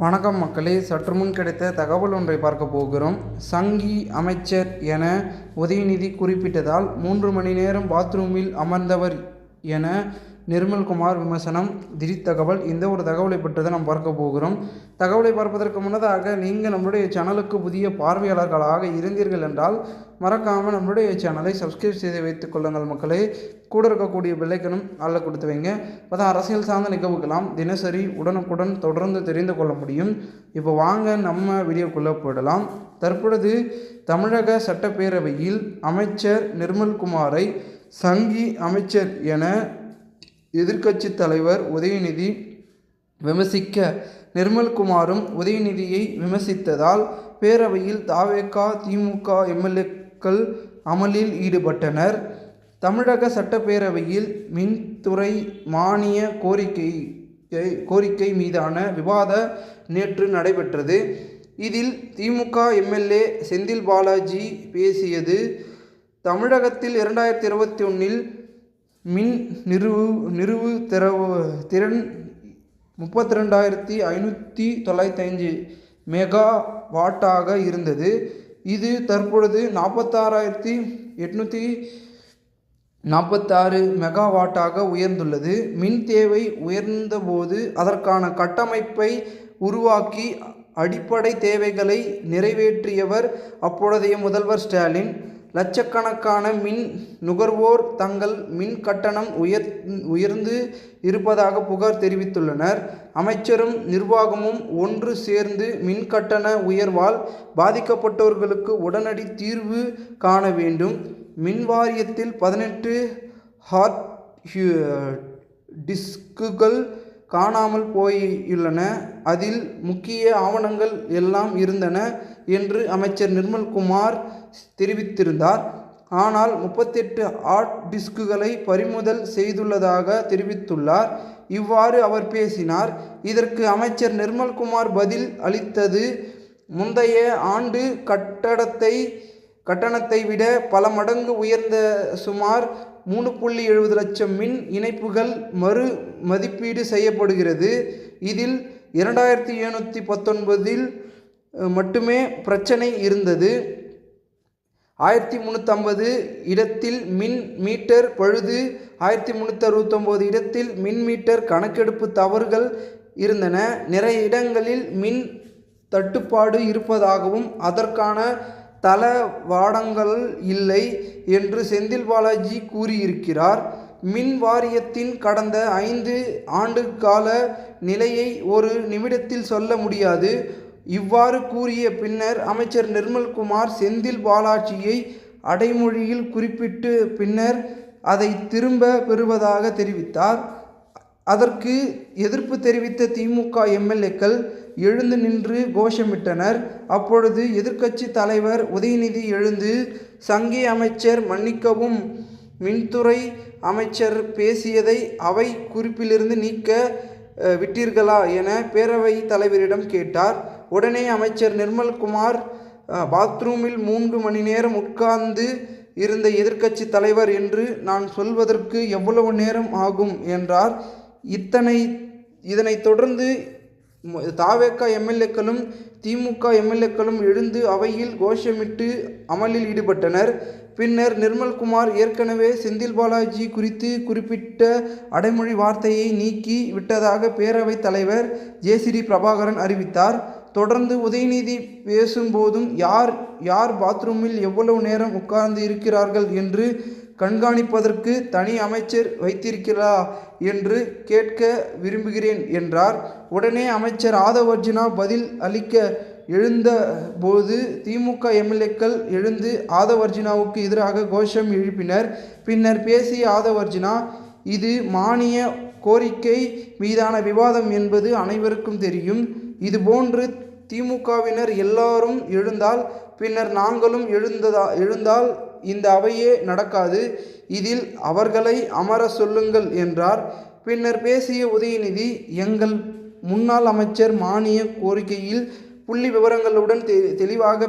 வணக்கம் மக்களே, சற்று முன் கிடைத்த தகவல் ஒன்றை பார்க்க போகிறோம். சங்கி அமைச்சர் என உதயநிதி குறிப்பிட்டதால் 3 மணி நேரம் பாத்ரூமில் அமர்ந்தவர் என நிர்மல்குமார் விமர்சனம். திடீர் தகவல். இந்த ஒரு தகவலை பற்றி தான் நாம் பார்க்க போகிறோம். தகவலை பார்ப்பதற்கு முன்னதாக நீங்கள் நம்முடைய சேனலுக்கு புதிய பார்வையாளர்களாக இருந்தீர்கள் என்றால் மறக்காமல் நம்முடைய சேனலை சப்ஸ்கிரைப் செய்து வைத்துக் கொள்ளுங்கள் மக்களே. கூட இருக்கக்கூடிய பெல்லைக்கனும் ஆள கொடுத்து வைங்க. அப்போ அரசியல் சார்ந்த நிகழ்வுகளாம் தினசரி உடனுக்குடன் தொடர்ந்து தெரிந்து கொள்ள முடியும். இப்போ வாங்க நம்ம வீடியோக்குள்ளே போயிடலாம். தற்பொழுது தமிழக சட்டப்பேரவையில் அமைச்சர் நிர்மல்குமாரை சங்கி அமைச்சர் என எதிர்க்கட்சி தலைவர் உதயநிதி விமர்சிக்க, நிர்மல்குமாரும் உதயநிதியை விமர்சித்ததால் பேரவையில் தாவேகா திமுக எம்எல்ஏக்கள் அமளியில் ஈடுபட்டனர். தமிழக சட்டப்பேரவையில் மின்துறை மானிய கோரிக்கை மீதான விவாதம் நேற்று நடைபெற்றது. இதில் திமுக எம்எல்ஏ செந்தில் பாலாஜி பேசியது, தமிழகத்தில் 2021 மின் நிறுவு திறன் 32,595 மெகா வாட்டாக இருந்தது. இது தற்பொழுது 46,846 மெகா வாட்டாக உயர்ந்துள்ளது. மின் தேவை உயர்ந்தபோது அதற்கான கட்டமைப்பை உருவாக்கி அடிப்படை தேவைகளை நிறைவேற்றியவர் அப்பொழுதைய முதல்வர் ஸ்டாலின். லட்சக்கணக்கான மின் நுகர்வோர் தங்கள் மின் கட்டணம் உயர்ந்து இருப்பதாக புகார் தெரிவித்துள்ளனர். அமைச்சரும் நிர்வாகமும் ஒன்று சேர்ந்து மின் கட்டண உயர்வால் பாதிக்கப்பட்டவர்களுக்கு உடனடி தீர்வு காண வேண்டும். மின் வாரியத்தில் 18 ஹார்ட் டிஸ்க்குகள் காணாமல் போயுள்ளன. அதில் முக்கிய ஆவணங்கள் எல்லாம் இருந்தன என்று அமைச்சர் நிர்மல்குமார் தெரிவித்திருந்தார். ஆனால் 38 ஹார்ட் டிஸ்க்குகளை பறிமுதல் செய்துள்ளதாக தெரிவித்துள்ளார். இவ்வாறு அவர் பேசினார். இதற்கு அமைச்சர் நிர்மல்குமார் பதில் அளித்தது, முந்தைய ஆண்டு கட்டணத்தை விட பல மடங்கு உயர்ந்த சுமார் 3.70 லட்சம் மின் இணைப்புகள் மறு மதிப்பீடு செய்யப்படுகிறது. இதில் 2719 மட்டுமே பிரச்சனை இருந்தது. 1350 இடத்தில் மின் மீட்டர் பழுது, 1369 இடத்தில் மின் மீட்டர் கணக்கெடுப்பு தவறுகள் இருந்தன. நிறைய இடங்களில் மின் தட்டுப்பாடு இருப்பதாகவும் அதற்கான தளவாடங்கள் இல்லை என்று செந்தில் பாலாஜி கூறியிருக்கிறார். மின் வாரியத்தின் கடந்த 5 ஆண்டு கால நிலையை ஒரு நிமிடத்தில் சொல்ல முடியாது. இவ்வாறு கூறிய பின்னர் அமைச்சர் நிர்மல்குமார் செந்தில் பாலாஜியை அடைமொழியில் குறிப்பிட்டு பின்னர் அதை திரும்ப பெறுவதாக தெரிவித்தார். அதற்கு எதிர்ப்பு தெரிவித்த திமுக எம்எல்ஏக்கள் எழுந்து நின்று கோஷமிட்டனர். அப்பொழுது எதிர்க்கட்சி தலைவர் உதயநிதி எழுந்து, சங்கி அமைச்சர் மன்னிக்கவும், மின்துறை அமைச்சர் பேசியதை அவை குறிப்பிலிருந்து நீக்க விட்டீர்களா என பேரவை தலைவரிடம் கேட்டார். உடனே அமைச்சர் நிர்மல்குமார், பாத்ரூமில் 3 மணி நேரம் உட்கார்ந்து இருந்த எதிர்க்கட்சி தலைவர் என்று நான் சொல்வதற்கு எவ்வளவு நேரம் ஆகும் என்றார். இதனைத் தொடர்ந்து தாவேகா எம்எல்ஏக்களும் திமுக எம்எல்ஏக்களும் எழுந்து அவையில் கோஷமிட்டு அமளியில் ஈடுபட்டனர். பின்னர் நிர்மல்குமார் ஏற்கனவே செந்தில் பாலாஜி குறித்து குறிப்பிட்ட அடைமொழி வார்த்தையை நீக்கி விட்டதாக பேரவைத் தலைவர் ஜேசிடி பிரபாகரன் அறிவித்தார். தொடர்ந்து உதயநிதி பேசும்போதும் யார் பாத்ரூமில் எவ்வளவு நேரம் உட்கார்ந்து இருக்கிறார்கள் என்று கண்காணிப்பதற்கு தனி அமைச்சர் வைத்திருக்கிறா என்று கேட்க விரும்புகிறேன் என்றார். உடனே அமைச்சர் ஆதவ் அர்ஜுனா பதில் அளிக்க எழுந்த போது திமுக எம்எல்ஏக்கள் எழுந்து ஆதவ் அர்ஜுனாவுக்கு எதிராக கோஷம் எழுப்பினர். பின்னர் பேசிய ஆதவ் அர்ஜுனா, இது மானிய கோரிக்கை மீதான விவாதம் என்பது அனைவருக்கும் தெரியும். இதுபோன்று திமுகவினர் எல்லாரும் எழுந்தால் பின்னர் நாங்களும் எழுந்தால் இந்த அவையே நடக்காது. இதில் அவர்களை அமர சொல்லுங்கள் என்றார். பின்னர் பேசிய உதயநிதி, எங்கள் முன்னாள் அமைச்சர் மானிய கோரிக்கையில் புள்ளி விவரங்களுடன் தெளிவாக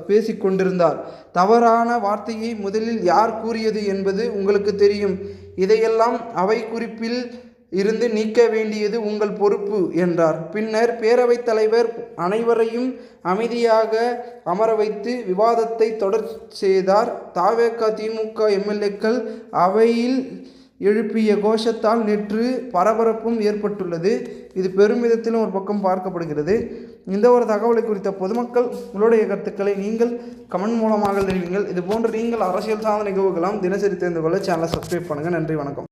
பேசிக்கொண்டிருந்தார். தவறான வார்த்தையை முதலில் யார் கூறியது என்பது உங்களுக்கு தெரியும். இதையெல்லாம் அவை குறிப்பில் இருந்து நீக்க வேண்டியது உங்கள் பொறுப்பு என்றார். பின்னர் பேரவைத் தலைவர் அனைவரையும் அமைதியாக அமர வைத்து விவாதத்தை தொடர் செய்தார். தவேக திமுக எம்எல்ஏக்கள் அவையில் எழுப்பிய கோஷத்தால் நேற்று பரபரப்பும் ஏற்பட்டுள்ளது. இது பெருமிதத்திலும் ஒரு பக்கம் பார்க்கப்படுகிறது. இந்த ஒரு தகவலை குறித்த பொதுமக்கள் உங்களுடைய கருத்துக்களை நீங்கள் கமெண்ட் மூலமாக தெரிவிங்கள். இது போன்று நீங்கள் அரசியல் சார்ந்த நிகழ்வுகளாம் தினசரி தெரிந்து கொள்ள சேனலை சப்ஸ்கிரைப் பண்ணுங்கள். நன்றி, வணக்கம்.